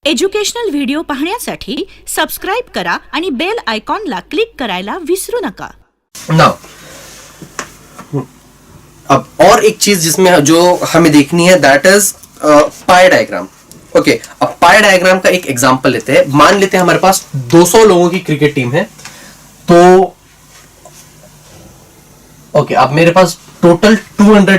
Educational video पाहण्यासाठी subscribe करा आणि बेल आयकॉनला क्लिक करायला विसरू नका। नाउ अब और एक चीज जिसमें जो हमें देखनी है that is pi diagram. Okay, अब पाई डायग्राम का एक एग्जांपल लेते हैं। मान लेते हैं हमारे पास 200 लोगों की क्रिकेट टीम है, तो ओके अब मेरे पास टोटल 200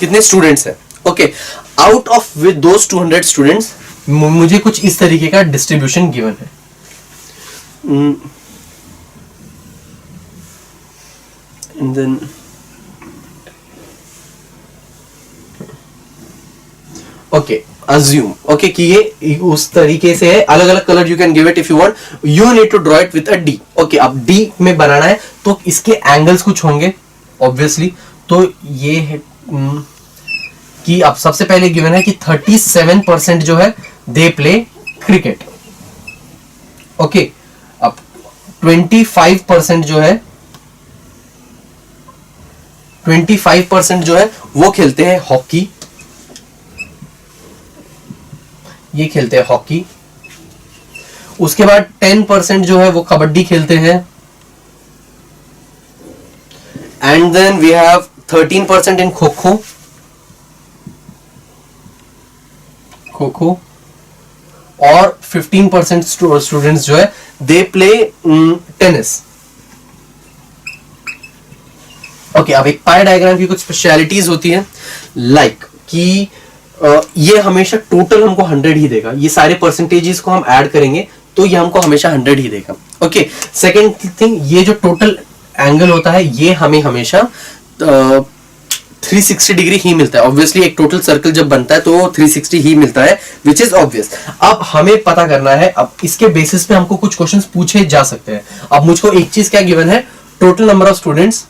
कितने स्टूडेंट्स हैं। Okay, out of with those 200 students मुझे कुछ इस तरीके का डिस्ट्रीब्यूशन गिवन है। And then okay assume okay कि ये उस तरीके से है। अलग अलग colour you can give it if you want. You need to draw it with a D. Okay, अब डी में बनाना है तो इसके एंगल्स कुछ होंगे ऑब्वियसली। तो ये है कि अब सबसे पहले गिवन है कि 37% जो है दे प्ले क्रिकेट। ओके, अब 25% जो है 25% जो है वो खेलते हैं हॉकी। ये खेलते हैं हॉकी। उसके बाद 10% जो है वो कबड्डी खेलते हैं। एंड देन वी हैव 13% इन खो खो। और 15% स्टूडेंट्स जो है दे प्ले टेनिस। ओके, अब एक पाई डायग्राम की कुछ स्पेशलिटीज होती है लाइक कि ये हमेशा टोटल हमको 100 ही देगा। ये सारे परसेंटेजेस को हम ऐड करेंगे तो ये हमको हमेशा 100 ही देगा। ओके, सेकेंड थिंग, ये जो टोटल एंगल होता है ये हमें हमेशा 360 डिग्री ही मिलता है। ऑब्वियसली एक टोटल सर्कल जब बनता है तो 360 ही मिलता है, विच इज ऑब्वियस। अब हमें पता करना है, अब इसके बेसिस पे हमको कुछ क्वेश्चंस पूछे जा सकते हैं। अब मुझको एक चीज क्या गिवन है, टोटल नंबर ऑफ स्टूडेंट्स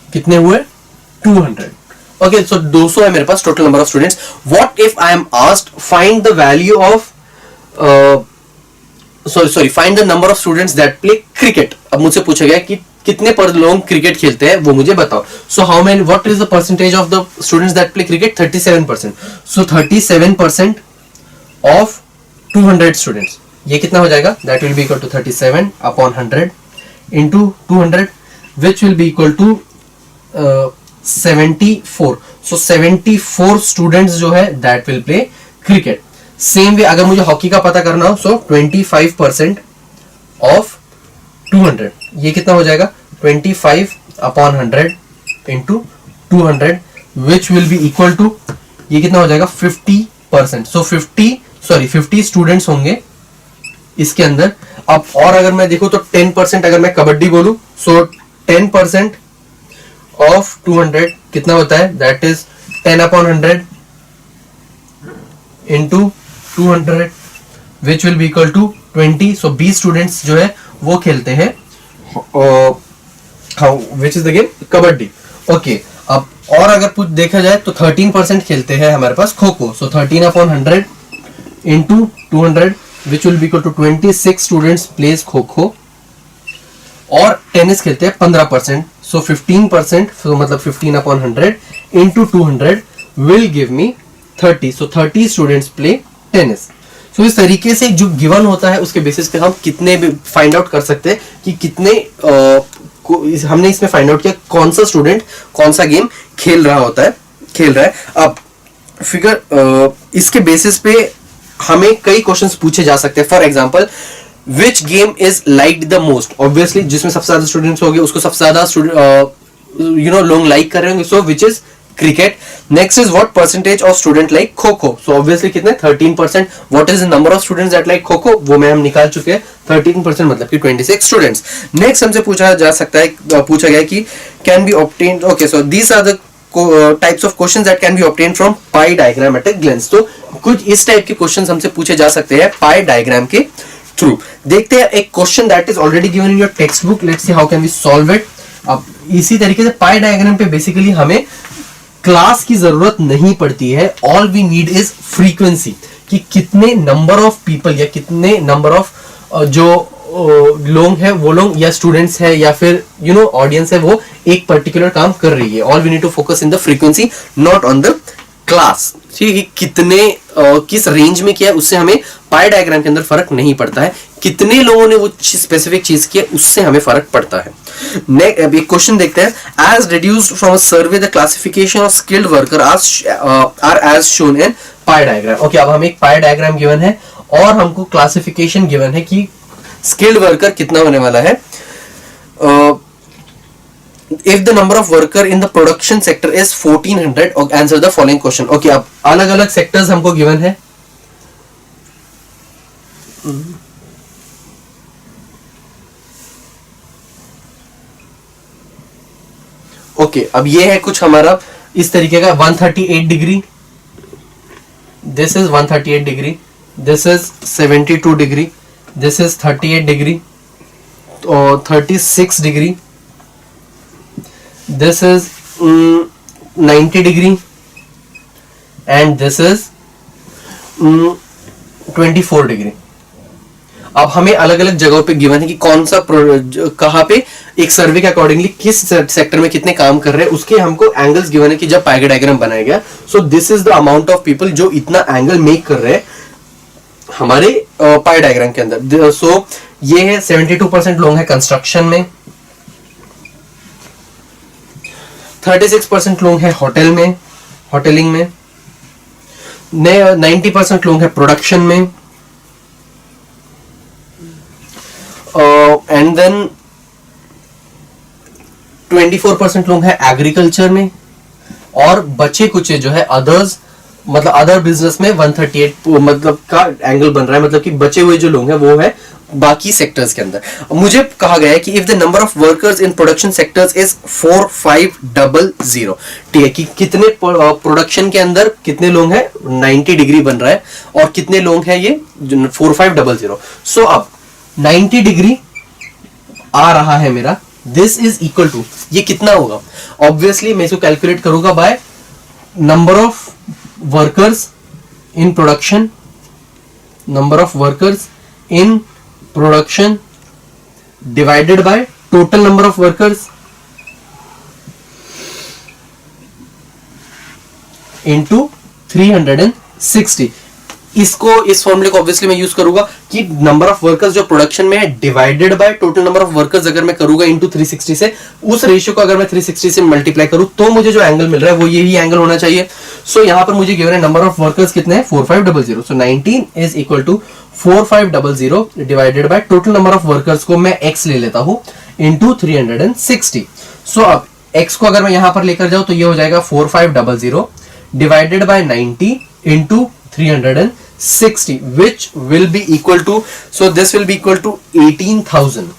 कितने हुए 200। ओके, सो 200 है मेरे पास total number of students. What if I am asked find the value of find the number of students that play cricket. अब मुझसे पूछा गया कि कितने पर लोग क्रिकेट खेलते हैं वो मुझे बताओ। So how many, what is the percentage of the students that play cricket? 37%। So 37% of 200 students, ये कितना हो जाएगा? That will be equal to 37 upon 100 into 200 which will be equal to 74। So 74 students जो है that will play cricket. Same way अगर मुझे hockey का पता करना हो, सो 25% ऑफ 200, ये कितना हो जाएगा? 25 upon 100 into 200 which will be equal to, ये कितना हो जाएगा? 50%। सो 50 स्टूडेंट्स होंगे इसके अंदर। अब और अगर मैं देखूं तो 10% अगर मैं कबड्डी बोलूं, सो 10% ऑफ 200 कितना होता है? That is 10 upon 100 into 200 which will be equal to 20। So 20 students जो है वो खेलते हैं which is the game kabaddi. Okay, अब और अगर कुछ देखा जाए तो 13% खेलते हैं हमारे पास kho kho. So 13 upon 100 into 200 which will be equal to 26 students plays kho kho. और टेनिस खेलते हैं 15%। सो 15%, so मतलब 15 upon 100 into 200 will give me 30। So 30 students play tennis. So इस तरीके से जो गिवन होता है उसके बेसिस पे हम कितने भी फाइंड आउट कर सकते हैं कि कितने हमने इसमें फाइंड आउट किया कौन सा स्टूडेंट कौन सा गेम खेल रहा है। अब फिगर इसके बेसिस पे हमें कई क्वेश्चंस पूछे जा सकते हैं। For example, which game is liked the most? Obviously जिसमें सबसे ज्यादा स्टूडेंट्स होंगे उसको सबसे ज्यादा लोग लाइक कर रहे होंगे, so which is cricket. Next is what percentage of student like kho kho? So obviously कितने? 13%। What is the number of students that like kho kho? वो में हम निकाल चुके हैं। 13% मतलब कि 26 स्टूडेंट्स। नेक्स्ट हमसे पूछा गया कि can be obtained. Okay, so these are the types of questions that can be obtained from pie diagram at a glimpse. तो कुछ इस टाइप के क्वेश्चंस हमसे पूछे जा सकते हैं पाई डायग्राम के थ्रू। देखते हैं एक question that is already given in your text book. Let's see how can we solve it. अब इसी तरीके से पाई डायग्राम पे बेसिकली हमें क्लास की जरूरत नहीं पड़ती है। All we need is frequency, कि कितने नंबर ऑफ पीपल या कितने नंबर ऑफ जो लोग है वो लोग या स्टूडेंट्स है या फिर ऑडियंस है वो एक पर्टिकुलर काम कर रही है। All we need to focus in the frequency, not on the class. ठीक है, कितने किस रेंज में किया है उससे हमें पाई डायग्राम के अंदर फर्क नहीं पड़ता है, कितने लोगों ने वो स्पेसिफिक चीज की है उससे हमें फर्क पड़ता है। अब एक क्वेश्चन देखते हैं। As reduced from a survey the classification of skilled worker are as shown in pie diagram. Okay, अब हमें एक पाई डायग्राम गिवन है और हमको क्लासिफिकेशन गिवन है कि स्किल्ड वर्कर कितना होने वाला है। If the number of worker in the production sector is 1400, answer the following question. Okay, अब अलग अलग सेक्टर्स हमको गिवन है। ओके, अब ये है कुछ हमारा इस तरीके का 138 degree, this is 138 degree, this is 72 degree, this is 38 degree और 36 degree, this is 90 degree and this is 24 degree। अब हमें अलग अलग जगहों पे गिवन है कि कौन सा कहां पे एक सर्वे के अकॉर्डिंगली किस सेक्टर में कितने काम कर रहे हैं, उसके हमको एंगल्स गिवन है कि जब पाई डायग्राम बनाया गया। So this is the amount of people जो इतना एंगल मेक कर रहे हैं हमारे पाई डायग्राम के अंदर। सो ये है 72% लोग हैं कंस्ट्रक्शन में, 36% लोग हैं होटल में, होटलिंग में, 90% लोग हैं प्रोडक्शन में, एंड देन 24% लोग हैं एग्रीकल्चर में, और बचे कुछ जो है अदर्स, मतलब अदर बिजनेस में 138 मतलब का एंगल बन रहा है, मतलब कि बचे हुए जो लोग हैं वो है बाकी सेक्टर्स के अंदर। मुझे कहा गया है कि if the number of workers in production sectors is 4500, ठीक है, कि कितने प्रोडक्शन के अंदर कितने लोग हैं, 90 डिग्री बन रहा है, और कितने लोग हैं ये 4500। सो अब 90 डिग्री आ रहा है मेरा, दिस इज इक्वल टू, ये कितना होगा, ऑब्वियसली मैं इसको कैलकुलेट करूंगा by number of workers in production, number of workers in production divided by total number of workers into 360। इसको इस फॉर्मूले को ऑब्वियसली मैं यूज करूंगा कि नंबर ऑफ वर्कर्स जो प्रोडक्शन में है divided by total number of workers अगर मैं करूंगा इनटू 360 से, उस रेशियो को अगर मैं 360 से मल्टीप्लाई करूं तो मुझे जो एंगल मिल रहा है वो यही एंगल होना चाहिए। सो यहां पर मुझे गिवन है नंबर ऑफ वर्कर्स कितने हैं 4500। So 19 is equal to 4500 divided by total number of workers को मैं x ले लेता हूं इनटू 360। सो अब x को अगर मैं यहां पर लेकर जाऊं तो ये हो जाएगा 4500 divided bye 90 into 360 which will be equal to, so this will be equal to 18,000।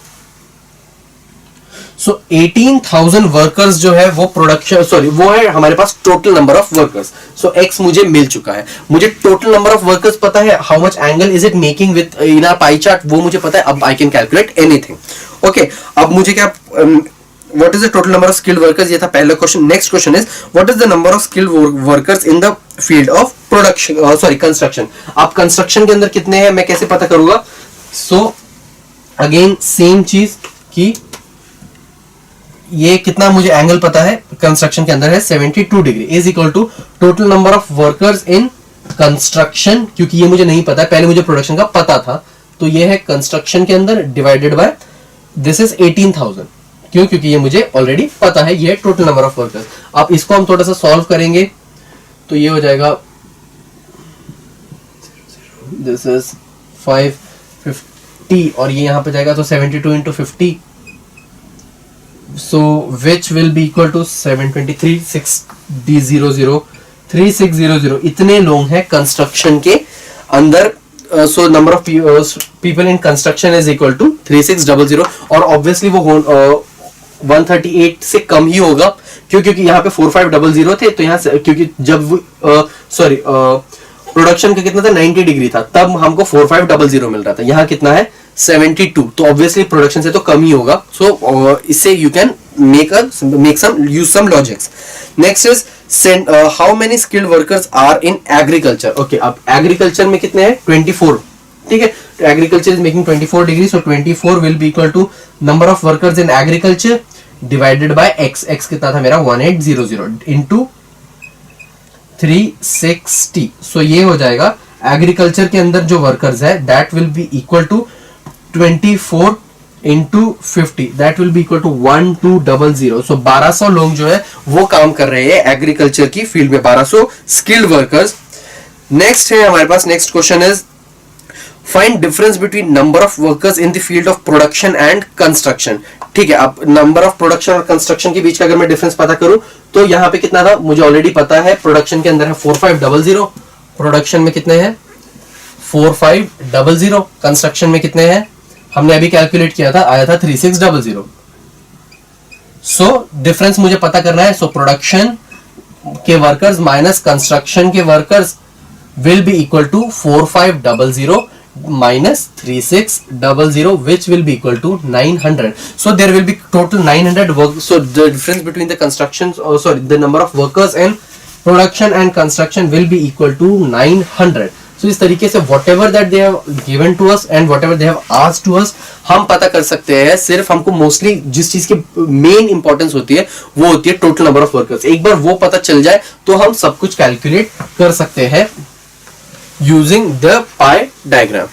so 18,000 workers जो है वो प्रोडक्शन, सॉरी वो है हमारे पास total number of workers. So x मुझे मिल चुका है, मुझे टोटल नंबर ऑफ वर्कर्स पता है, how much angle is it making with in our pie chart वो मुझे पता है। अब I can calculate anything. Okay, अब मुझे क्या what is the total number of skilled workers, ये था पहला question. Next question is what is the number of skilled workers in the field of production, sorry construction। आप construction के अंदर कितने हैं मैं कैसे पता करूंगा। सो अगेन सेम चीज कि ये कितना मुझे एंगल पता है कंस्ट्रक्शन के अंदर है 72 degree is equal to total number of workers in construction, क्योंकि ये मुझे नहीं पता है, पहले मुझे प्रोडक्शन का पता था, तो ये है कंस्ट्रक्शन के अंदर डिवाइडेड बाय दिस इज 18,000। क्यों, क्योंकि ये मुझे ऑलरेडी पता है, ये है टोटल नंबर ऑफ वर्कर्स। अब इसको हम थोड़ा सा सॉल्व करेंगे तो ये हो जाएगा दिस इज 550 और ये यहां पे जाएगा तो 72 into 50, so which will be equal to 723 3600 इतने लोग हैं कंस्ट्रक्शन के अंदर। So number of people in construction is equal to 3600 और ऑब्वियसली वो 138 से कम ही होगा, क्योंकि यहाँ पे 4500 थे, तो यहाँ से क्योंकि जब सॉरी प्रोडक्शन का कितना था 90 डिग्री था, तब हमको 4500 मिल रहा था, यहाँ कितना है 72, तो ऑब्वियसली प्रोडक्शन से तो कम ही होगा। सो इससे you can use some logics. Next is how many skilled workers are in agriculture. Okay, अब एग्रीकल्चर में कितने हैं 24, ठीक है। agriculture is making 24 degrees, so 24 will be equal to number of workers in agriculture divided by x. x कितना था मेरा 1800 into 360. so ये हो जाएगा एग्रीकल्चर के अंदर जो वर्कर्स है that will be equal to 24 into 50, that will be equal to 1200. so 1200 लोग जो है वो काम कर रहे हैं एग्रीकल्चर की फील्ड में, 1200 स्किल्ड वर्कर्स. नेक्स्ट है हमारे पास, next question is find difference between number of workers in the field of production and construction. ठीक है, अब नंबर ऑफ प्रोडक्शन और कंस्ट्रक्शन के बीच का अगर मैं डिफरेंस पता करूं तो यहाँ पे कितना था मुझे ऑलरेडी पता है. प्रोडक्शन के अंदर है 4500, प्रोडक्शन में कितने हैं 4500, कंस्ट्रक्शन में कितने हैं हमने अभी कैलकुलेट किया था, आया था 3600. सो डिफरेंस मुझे पता करना है. सो प्रोडक्शन के वर्कर्स माइनस कंस्ट्रक्शन के workers will be equal to 4500 minus 3600, which will be equal to 900. so there will be total 900 work. so the difference between the constructions, the number of workers in production and construction will be equal to 900. so इस तरीके से whatever that they have given to us and whatever they have asked to us हम पता कर सकते हैं. सिर्फ हमको मोस्टली जिस चीज की मेन इंपॉर्टेंस होती है वो होती है टोटल नंबर ऑफ वर्कर्स. एक बार वो पता चल जाए तो हम सब कुछ कैलकुलेट कर सकते हैं using the pie diagram.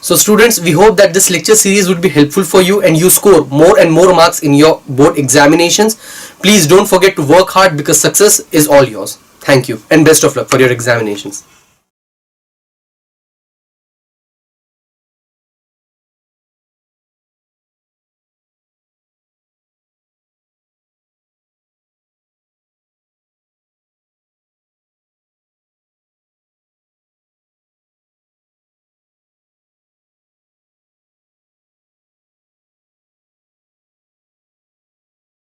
So students, we hope that this lecture series would be helpful for you and you score more and more marks in your board examinations. Please don't forget to work hard because success is all yours. Thank you and best of luck for your examinations.